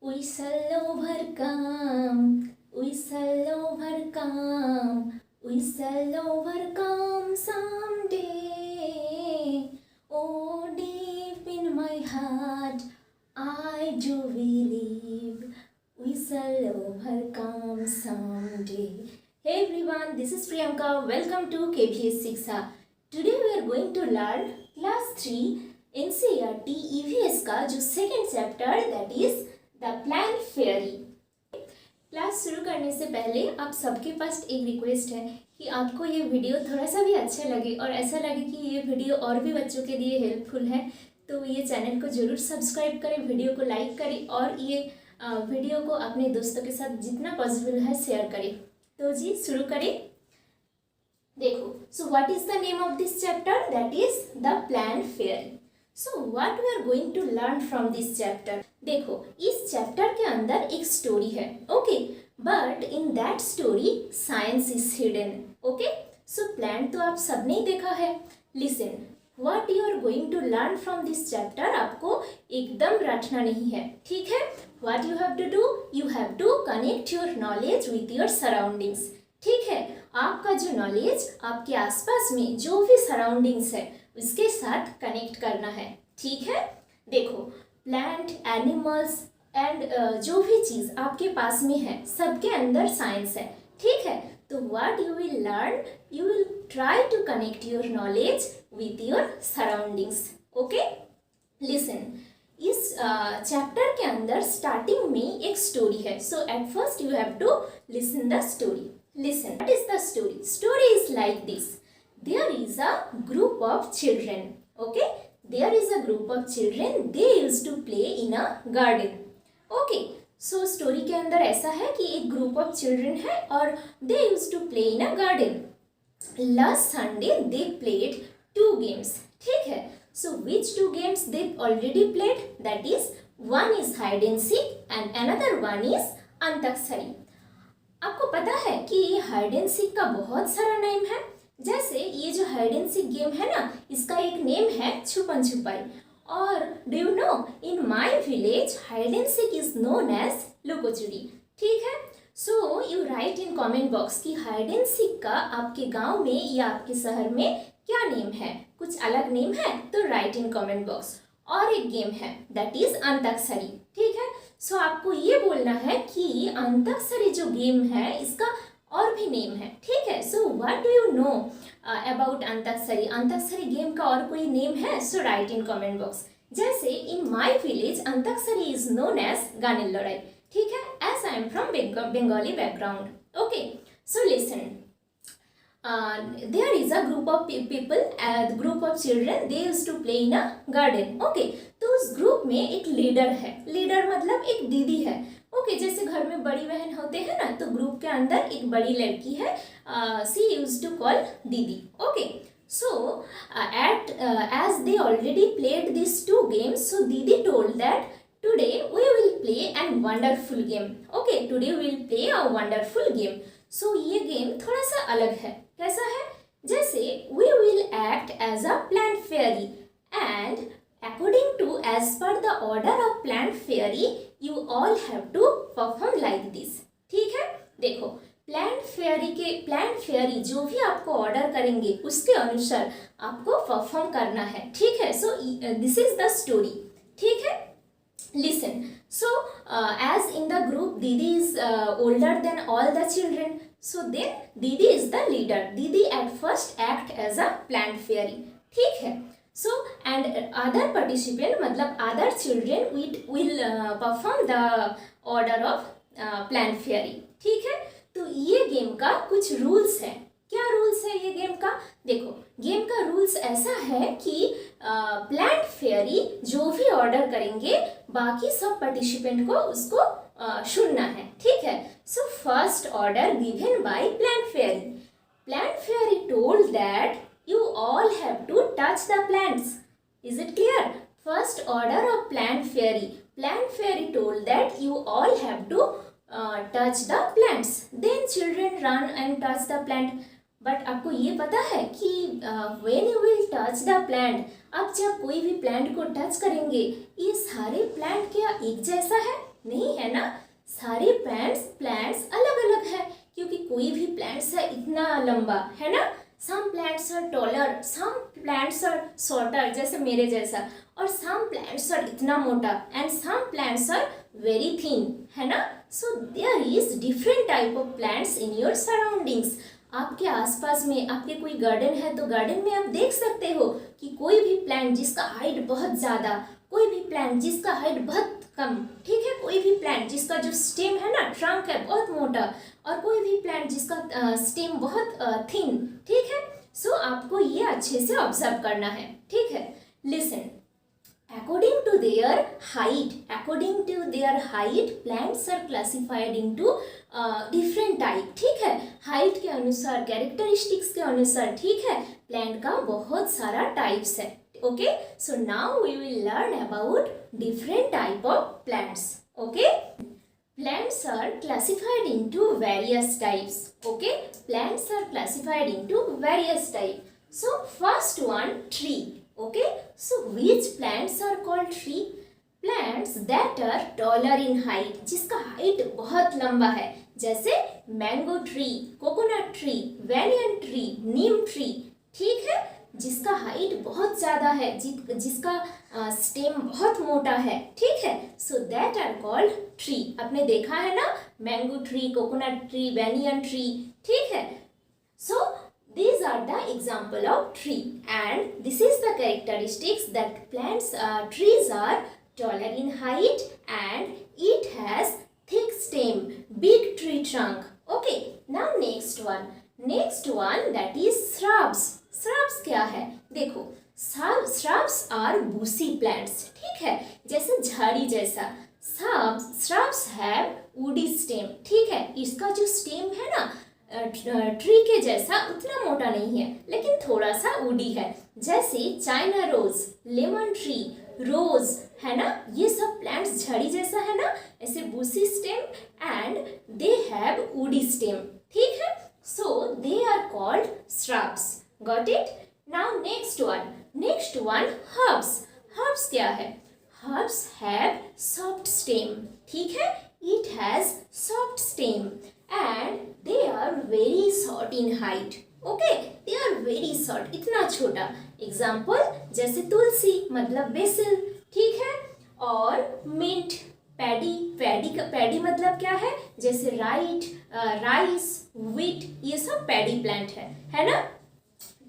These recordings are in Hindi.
We shall overcome, we shall overcome, we shall overcome someday. Oh, deep in my heart, I do believe we shall overcome someday. Hey everyone, this is Priyanka. Welcome to KBS Shiksha. Today we are going to learn class 3 NCERT EVS का जो second chapter that is the plant fairy. Class शुरू करने से पहले आप सबके पास एक रिक्वेस्ट है कि आपको ये वीडियो थोड़ा सा भी अच्छा लगे और ऐसा लगे कि ये वीडियो और भी बच्चों के लिए हेल्पफुल है तो ये चैनल को ज़रूर सब्सक्राइब करें, वीडियो को लाइक करें और ये वीडियो को अपने दोस्तों के साथ जितना पॉसिबल है शेयर करें। तो जी शुरू करें। देखो, so what is the name of this chapter? That is the plant fairy. So what we are going to learn from this chapter? देखो, इस चैप्टर के अंदर एक स्टोरी है, okay, but in that story science is hidden. Okay, so plant तो आप सबने ही देखा है। Listen, what you are going to learn from this chapter आपको एकदम रटना नहीं है, ठीक है? What you have to do, you have to connect your knowledge with your surroundings. ठीक है, आपका जो नॉलेज आपके आसपास में जो भी सराउंडिंग्स है उसके साथ कनेक्ट करना है, ठीक है? देखो, प्लांट, एनिमल्स एंड जो भी चीज़ आपके पास में है सबके अंदर साइंस है, ठीक है? तो what you will learn, you will try to connect your knowledge with your surroundings. Okay, listen, इस चैप्टर के अंदर स्टार्टिंग में एक स्टोरी है। So at first you have to listen the story. Listen, what is the story? Story is like this. There is a group of children. Okay? There is a group of children. They used to play in a garden. Okay? So story के अंदर ऐसा है कि एक group of children है और they used to play in a garden. Last Sunday they played 2 games. ठीक है? So which 2 games they already played? That is, one is hide and seek and another one is antakshari. आपको पता है कि ये हाइड एंड सीक का बहुत सारा नेम है। जैसे ये जो हाइड एंड सीक गेम है ना, इसका एक नेम है छुपन छुपाई। और do you know, in my village hide and seek is known as lukochuri. ठीक है, so you write in comment box कि हाइड एंड सीक का आपके गांव में या आपके शहर में क्या नेम है। कुछ अलग नेम है तो राइट इन कमेंट बॉक्स। और एक गेम है दैट इज अंताक्षरी। ठीक है, सो आपको ये बोलना है कि अंताक्षरी जो गेम है इसका और भी नेम है, ठीक है? So what do you know about Antakshari? Antakshari game का और कोई नेम है? So write in comment box. जैसे in my village Antakshari is known as गानेल लड़ाई, ठीक है? As I am from Bengali background. Okay, so listen, there is a group of people, group of children, they used to play in a garden. Okay, तो उस ग्रुप में एक लीडर है। लीडर मतलब एक दीदी है। ओके, जैसे घर में बड़ी बहन होते हैं ना, तो ग्रुप के अंदर एक बड़ी लड़की है, सी यूज्ड टू कॉल दीदी। Okay, so as they already played these 2 games, so didi told that today we will play a wonderful game. Okay, today we will play a wonderful game. So ये गेम थोड़ा सा अलग है। कैसा है? जैसे we will act as a plant fairy and according to as per the order of plant fairy you all have to perform like this. ठीक है, देखो, प्लांट फेयरी जो भी आपको ऑर्डर करेंगे उसके अनुसार आपको परफॉर्म करना है, ठीक है? So this is the story, ठीक है? Listen, so as in the group Didi is older than all the children, so then Didi is the leader. Didi at first act as a plant fairy, ठीक है? So and other participant मतलब other children will perform the order of plant fairy, ठीक है? तो ये गेम का कुछ रूल्स है। क्या रूल्स है ये गेम का? देखो, गेम का रूल्स ऐसा है कि प्लांट फेयरी जो भी ऑर्डर करेंगे बाकी सब पार्टिसिपेंट को उसको सुनना है, ठीक है? So first order given by plant fairy told that you all have to touch the plants. Is it clear? First order of plant fairy told that you all have to touch the plants. Then children run and touch the plant. But आपको ये पता है कि when you will touch the plant, आप जब कोई भी प्लांट को टच करेंगे, ये सारे प्लांट क्या एक जैसा है? नहीं है ना, सारे प्लांट्स अलग अलग है, क्योंकि कोई भी प्लांट्स है इतना लंबा, है ना। Some plants are taller, some plants are shorter, जैसे मेरे जैसा, और सम प्लांट्स आर इतना मोटा, and some plants are very thin, है ना। So there is different type of plants in your surroundings. आपके आसपास में आपके कोई गार्डन है तो गार्डन में आप देख सकते हो कि कोई भी प्लांट जिसका हाइट बहुत ज़्यादा, कोई भी प्लांट जिसका हाइट बहुत कम, ठीक है, कोई भी प्लांट जिसका जो स्टेम है ना, ट्रंक है बहुत मोटा, और कोई भी प्लांट जिसका स्टेम बहुत थिन, ठीक है। सो आपको ये अच्छे से ऑब्जर्व करना है, ठीक है। Listen, according to their height plants are classified into different type, ठीक है। हाइट के अनुसार, कैरेक्टरिस्टिक्स के अनुसार, ठीक है, प्लांट का बहुत सारा टाइप्स है। Okay, so now we will learn about different type of plants. Okay, plants are classified into various types. Okay, plants are classified into various types. So first one, tree. Okay, so which plants are called tree? Plants that are taller in height, जिसका हाइट बहुत लंबा है, जैसे mango tree, coconut tree, banyan tree, neem tree, ठीक है, जिसका हाइट बहुत ज़्यादा है, जिसका स्टेम बहुत मोटा है, ठीक है। So that are called tree. आपने देखा है ना, mango tree, coconut tree, banyan tree, ठीक है। सो these are the example of tree, and this is the characteristics that plants trees are taller in height and it has thick stem, big tree trunk. Okay, now next one that is shrubs. Shrubs क्या है? देखो, shrubs are bushy plants, ठीक है, जैसे झाड़ी जैसा। shrubs have woody stem, ठीक है, इसका जो stem है ना, ट्री के जैसा उतना मोटा नहीं है, लेकिन थोड़ा सा वुडी है, जैसे चाइना रोज, लेमन ट्री, रोज, है ना, ये सब प्लांट्स झाड़ी जैसा है ना, ऐसे bushy stem and they have woody stem, ठीक है। So they are called shrubs. Got it? Now next one herbs क्या है? हर्ब्स हैव सॉफ्ट स्टेम, ठीक है, it has soft stem and they are very short in height. Okay, they are very short, इतना छोटा। एग्जाम्पल, जैसे तुलसी मतलब बेसिल, ठीक है, और मिंट, पैडी मतलब क्या है? जैसे राइस, व्हीट, ये सब पैडी प्लांट है ना।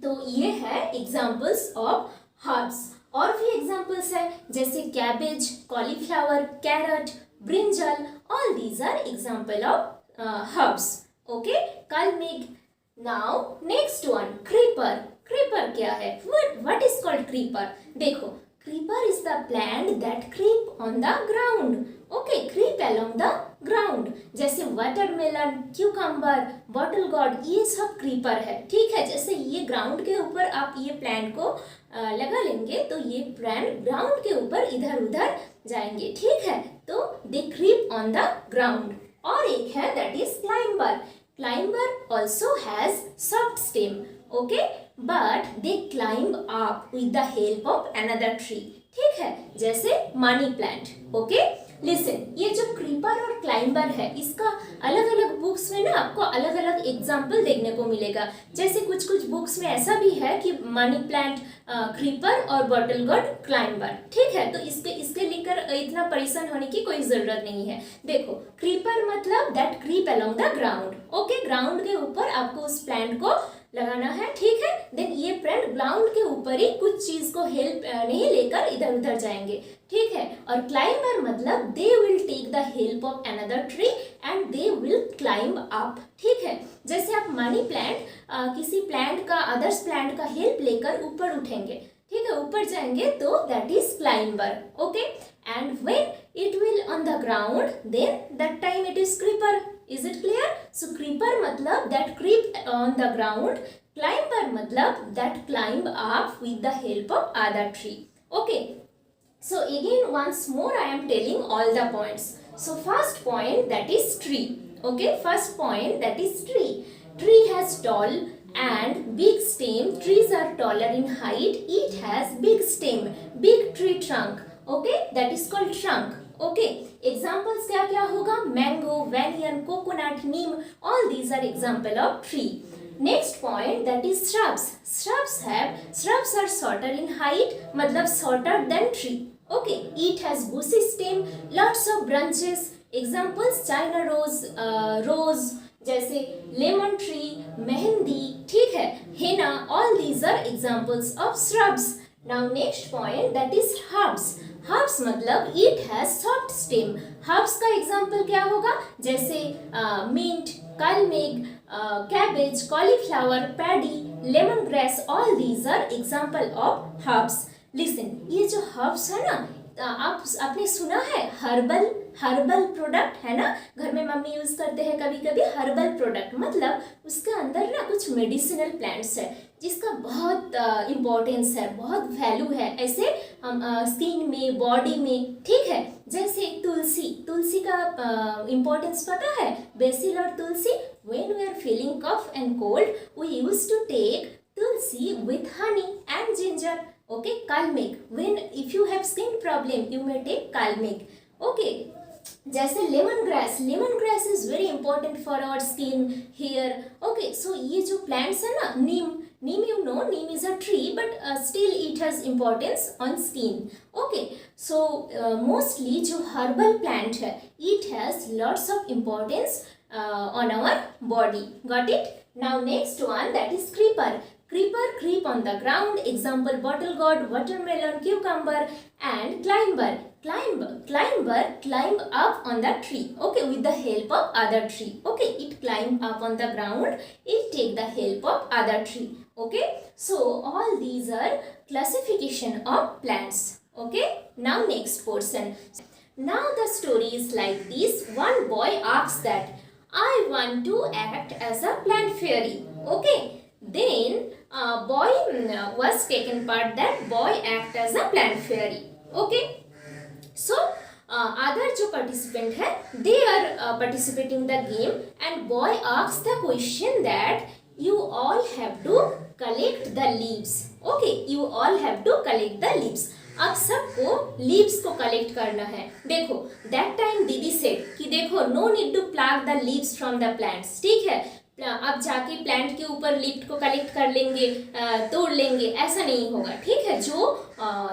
तो ये है एग्जाम्पल्स ऑफ हर्ब्स। और भी एग्जाम्पल्स है, जैसे cabbage, cauliflower, carrot, brinjal, all these are example of herbs. Okay, kalmig. Now next one, creeper. Creeper क्या है? What is called creeper? देखो, creeper is the plant that creep on the ground. Okay, creep along the ground. जैसे watermelon, cucumber, bottle gourd, ये सब creeper है, ठीक है। जैसे ये ground के ऊपर आप ये plant को लगा लेंगे तो ये plant ground के ऊपर इधर उधर जाएंगे, ठीक है। तो they creep on the ground. और एक है that is climber also has soft stem, okay, but they climb up with the help of another tree, ठीक है, जैसे मनी प्लांट। ओके, लिसन, ये जो क्रीपर और क्लाइंबर है, इसका अलग अलग बुक्स में ना आपको अलग अलग एग्जाम्पल देखने को मिलेगा। जैसे कुछ बुक्स में ऐसा भी है कि मनी प्लांट क्रीपर और बॉटल गॉड क्लाइंबर, ठीक है। तो इसके लेकर इतना परेशान होने की कोई जरूरत नहीं है। देखो, क्रीपर मतलब that creep along the ground. Okay, ground के ऊपर आपको उस प्लांट को लगाना है, ठीक है। देन ये प्लांट ग्राउंड के ऊपर ही कुछ चीज को हेल्प नहीं लेकर इधर उधर जाएंगे, ठीक है। और क्लाइंबर मतलब they will take the help of another tree and they will climb up, ठीक है। जैसे आप मनी प्लांट किसी प्लांट का, अदर्स प्लांट का हेल्प लेकर ऊपर उठेंगे, ठीक है, ऊपर जाएंगे, तो that is climber. Okay, and when it will on the ground, then that time it is creeper. Is it clear? So creeper matlab that creep on the ground, climber matlab that climb up with the help of other tree. Okay, so again once more I am telling all the points. So first point, that is tree. Okay, first point, that is tree. Tree has tall and big stem. Trees are taller in height. It has big stem, big tree trunk. Okay, that is called trunk. Okay, examples क्या क्या होगा? Mango, banyan, coconut, neem, all these are example of tree. Next point, that is shrubs. Shrubs are shorter in height, मतलब shorter than tree. Okay, it has bushy stem, lots of branches. Examples China rose जैसे लेमन ट्री, मेहंदी, ठीक है, हेना, all these are examples of shrubs. Now next point, that is herbs. Herbs मतलब it has soft stem. Herbs का example क्या होगा? जैसे mint, kalmeg, cabbage, cauliflower, paddy, lemongrass, all these are example of herbs. Listen, ये जो herbs है ना, आपने सुना है हर्बल प्रोडक्ट है ना, घर में मम्मी यूज करते हैं कभी कभी हर्बल प्रोडक्ट, मतलब उसके अंदर ना कुछ मेडिसिनल प्लांट्स है जिसका बहुत इम्पोर्टेंस है, बहुत वैल्यू है ऐसे हम स्किन में, बॉडी में, ठीक है। जैसे तुलसी का इम्पोर्टेंस पता है? बेसिल और तुलसी, when we are feeling cough and cold we use to take tulsi with honey and ginger. Okay, kalmeg, when if you have skin problem you may take kalmeg. Okay, जैसे lemongrass is very important for our skin, hair. Okay, so ये जो plants है ना, neem you know, neem is a tree but still it has importance on skin. Okay, so mostly जो herbal plant है it has lots of importance on our body. Got it? Now next one, that is creeper. Creeper creep on the ground. Example bottle gourd, watermelon, cucumber, and climber. Climber climb up on the tree. Okay, with the help of other tree. Okay, it climb up on the ground. It take the help of other tree. Okay, so all these are classification of plants. Okay, now next portion. Now the story is like this. One boy asks that I want to act as a plant fairy. Okay, then boy was taken part, that boy act as a plant fairy. Okay, so other जो participant है they are participating the game and boy asks the question that you all have to collect the leaves. Okay, you all have to collect the leaves. अब सबको लीव्स को कलेक्ट करना है. देखो दैट टाइम दीदी सेड कि देखो no need to pluck the leaves from the plants, ठीक है, अब जाके प्लांट के ऊपर लीफ को कलेक्ट कर लेंगे, तोड़ लेंगे, ऐसा नहीं होगा, ठीक है। जो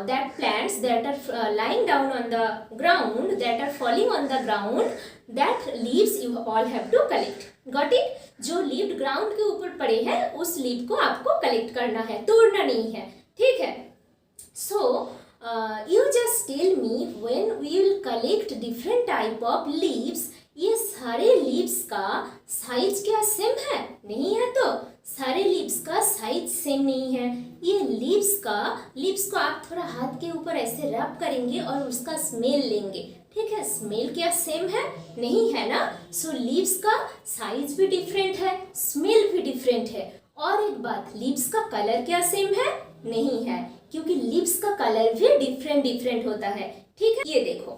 that plants that are lying down on the ground, that are falling on the ground, that leaves you all have to collect. Got it? जो लीव ग्राउंड के ऊपर पड़े हैं उस लीव को आपको कलेक्ट करना है, तोड़ना नहीं है, ठीक है। सो you just tell me when we will collect different type of leaves, ये सारे लीव्स का साइज क्या सेम है? नहीं है, तो सारे लीव्स का साइज सेम नहीं है. ये लीव्स को आप थोड़ा हाथ के ऊपर ऐसे रब करेंगे और उसका स्मेल लेंगे, ठीक है। स्मेल क्या सेम है? नहीं है ना। सो लीव्स का साइज भी डिफरेंट है, स्मेल भी डिफरेंट है. और एक बात, लीव्स का कलर क्या सेम है? नहीं है, क्योंकि लीव्स का कलर भी डिफरेंट होता है, ठीक है। ये देखो,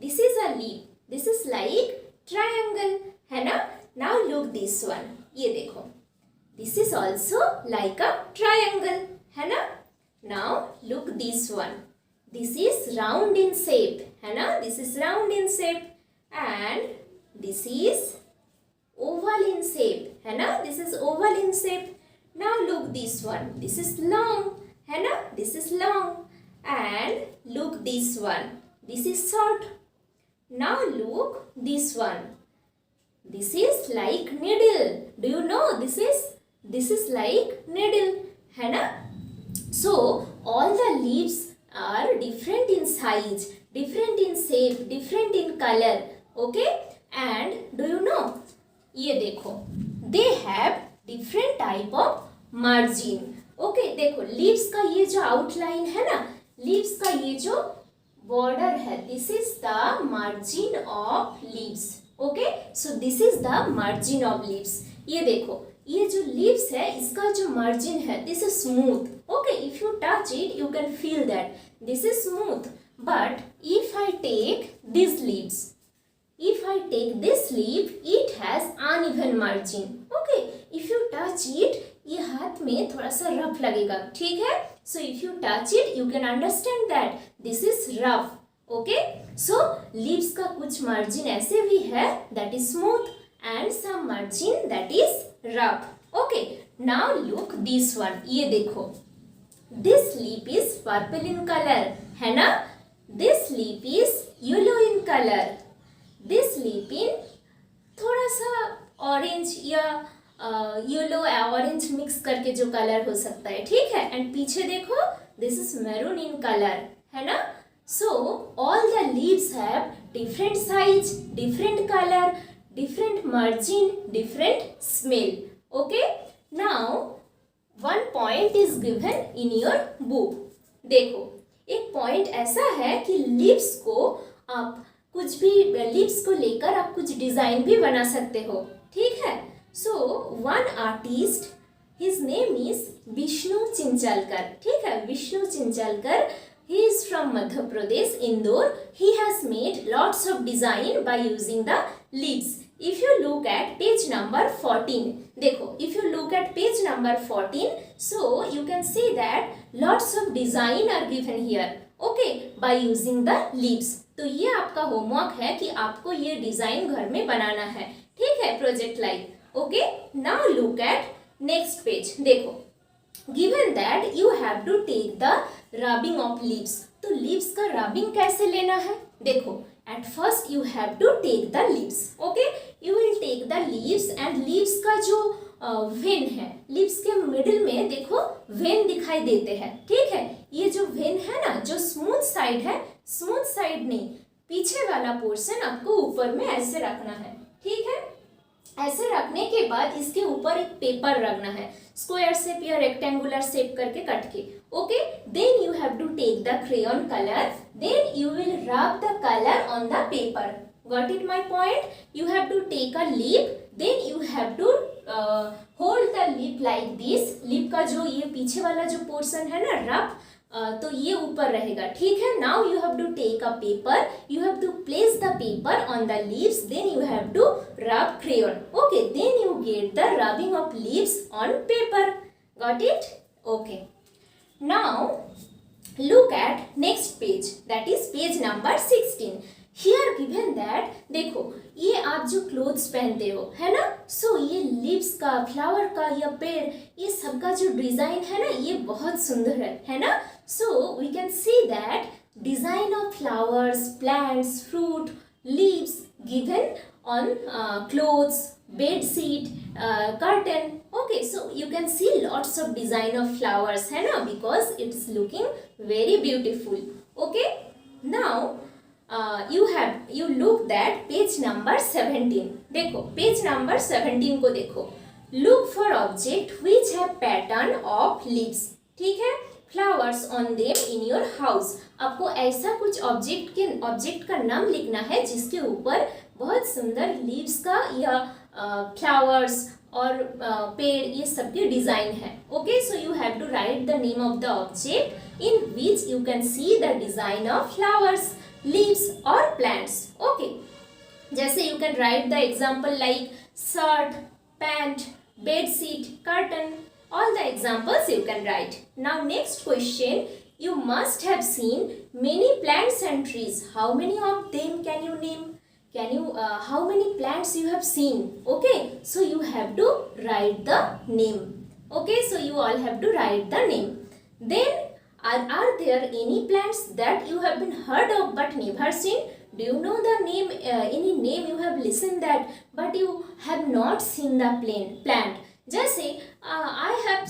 this is a leave, this is like triangle, है ना। नाउ लुक दिस वन, ये देखो, this is also like a triangle, है ना। Now look this one, this is round in shape, है ना, this is round in shape, and this is oval in shape, है ना, this is oval in shape. Now look this one, this is long, है ना, this is long, and look this one, this is short. Now look this one, this is like needle. Do you know this is like needle, है ना. So all the leaves are different in size, different in shape, different in color, okay. And do you know, ये देखो, they have different type of margin, okay. देखो लीव्स का ये जो आउटलाइन है ना, लीव्स का ये जो बॉर्डर है, this is the margin of leaves, okay. So this is the margin of leaves. ये देखो, ये जो लीव्स है इसका जो मार्जिन है, this is smooth, okay. If you touch it you can feel that this is smooth. But if I take this leaves, if I take this leaf, it has uneven margin, okay. If you touch it, ये हाथ में थोड़ा सा रफ लगेगा, ठीक है। So if you touch it you can understand that this is rough. Okay, so leaves का कुछ मार्जिन ऐसे भी है that is smooth and some margin that is rough. Okay, now look this one, ये देखो, this leaf is purple in colour, है ना। This leaf is yellow in colour, this leaf in थोड़ा सा ऑरेंज या येलो ऑरेंज मिक्स करके जो कलर हो सकता है, ठीक है। एंड पीछे देखो, this is maroon in colour, है ना। So all the leaves have different size, different colour, different margin, different smell. Okay, now one point is given in your book. देखो, एक पॉइंट ऐसा है कि लीव्स को आप कुछ भी, लीव्स को लेकर आप कुछ डिजाइन भी बना सकते हो, ठीक है। So one artist, his name is Vishnu Chinchalkar, ठीक है, Vishnu चिंचलकर। He is from Madhya Pradesh, Indore. He has made lots of design by using the leaves. If you look at page number 14, देखो, if you look at page number 14, so you can see that lots of design are given here. Okay, by using the leaves. तो ये आपका होमवर्क है कि आपको ये डिजाइन घर में बनाना है, ठीक है, project like. Okay, now look at next page. देखो, given that you have to take the rubbing of leaves, तो leaves का rubbing कैसे लेना है? देखो, at first you have to take the leaves. Okay, you will take the leaves and leaves का जो वेन है, leaves के मिडिल में देखो वेन दिखाई देते हैं, ठीक है। ये जो वेन है ना, जो स्मूथ साइड है, स्मूथ साइड नहीं, पीछे वाला पोर्शन आपको ऊपर में ऐसे रखना है, ठीक है। ऐसे रखने के बाद इसके ऊपर एक पेपर रखना है, स्क्वायर शेप या रेक्टेंगुलर शेप करके कट के। Okay, then you have to take the crayon colour, then you will rub the colour on the paper. Got it my point? You have to take a leaf, then you have to hold the leaf like this. Leaf का जो ये पीछे वाला जो पोर्शन है ना, रफ, तो ये ऊपर रहेगा, ठीक है। Now you have to take a paper, you have to place the paper on the leaves, then you have to rub crayon. Okay, then you get the rubbing of leaves on paper. Got it? Okay, now look at next page, that is page number 16. Here given that, देखो, ये आप जो क्लोथ्स पहनते हो, है ना, सो ये लीव्स का, फ्लावर का या पेड़, ये सबका जो डिजाइन है ना, ये बहुत सुंदर है ना। So we can see that design of flowers, plants, fruit, leaves given on clothes, bed sheet, curtain. Okay, so you can see lots of design of flowers, है ना, because it's looking very beautiful. Okay, now you look that page number 17. देखो, page number 17 को देखो, look for object which have pattern of leaves, ठीक है, flowers on them in your house. आपको ऐसा कुछ ऑब्जेक्ट का नाम लिखना है जिसके ऊपर बहुत सुंदर लीव्स का या फ्लावर्स और पेड़, ये सब के डिजाइन है। Okay, so you have to write the name of the object in which you can see the design of flowers, leaves और प्लांट्स। ओके, जैसे you can write the example like shirt, pant, bed sheet, curtain, all the examples you can write. Now next question, you must have seen many plants and trees. How many of them can you name? How many plants you have seen? Okay, so you have to write the name. Okay, so you all have to write the name. Then are there any plants that you have been heard of but never seen? Do you know the name, any name you have listened that but you have not seen the plant? जैसे I have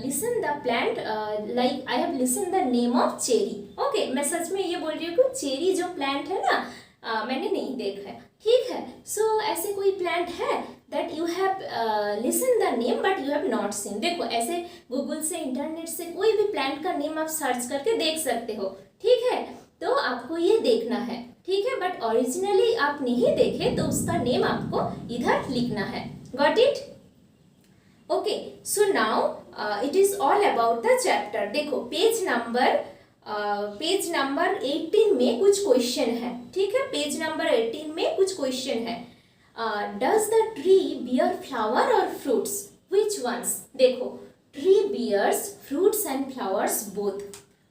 listened the plant, like I have listened the name of cherry. Okay, मैं सच में ये बोल रही हूँ कि चेरी जो प्लांट है ना, मैंने नहीं देखा है, ठीक है। सो ऐसे कोई प्लांट है that you have listened the name but you have not seen. देखो, ऐसे गूगल से, इंटरनेट से कोई भी प्लांट का नेम आप सर्च करके देख सकते हो, ठीक है। तो आपको ये देखना है, ठीक है, बट ओरिजिनली आप नहीं देखे तो उसका नेम आपको इधर लिखना है। Got it? Okay, so now it is all about the chapter. देखो, पेज नंबर 18 में कुछ क्वेश्चन है, ठीक है, पेज नंबर 18 में कुछ क्वेश्चन है। Does the tree bear flower और फ्रूट्स? Which ones? देखो, tree bears fruits and flowers both.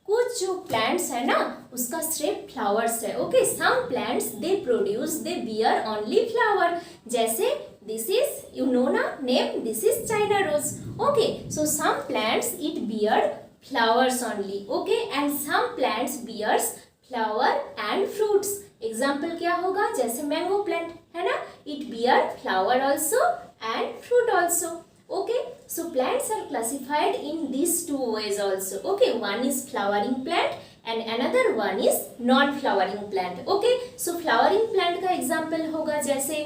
कुछ जो प्लांट्स है ना उसका सिर्फ फ्लावर्स है. Okay, some plants they produce they bear only flower. जैसे दिस इज यू नो ना name, this is China rose. Okay, so some plants it bear flowers only. Okay, and some plants bears flower and fruits. Example क्या होगा? जैसे मैंगो प्लांट है ना, it bear flower also and fruit also. Okay, so plants are classified in these two ways also. Okay, one is flowering plant and another one is non-flowering plant. Okay, so flowering plant का example होगा जैसे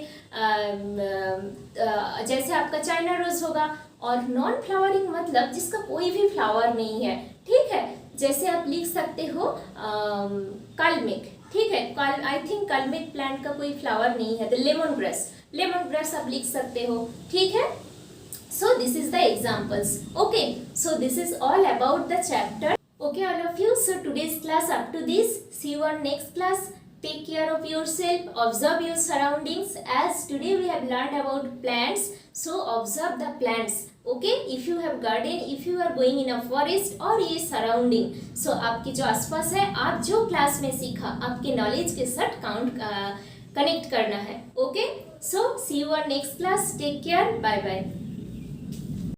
जैसे आपका चाइना रोज होगा. और नॉन फ्लावरिंग मतलब जिसका कोई भी फ्लावर नहीं है. ठीक है, जैसे आप लिख सकते हो कालमेघ. ठीक है, आई थिंक कालमेघ प्लांट का कोई फ्लावर नहीं है. The lemon grass, lemon grass आप लिख सकते हो. ठीक है, so this is the examples. Okay, so this is all about the chapter. Okay, all of you, so today's class up to this. See you on next class. Take care of yourself, observe your surroundings. As today we have learned about plants, so observe the plants. Okay, if you have garden, if you are going in a forest or a surrounding, so आपके जो आसपास है, आप जो क्लास में सीखा, आपके नॉलेज के साथ काउंट कनेक्ट करना है. Okay, so see you on next class. Take care. Bye bye.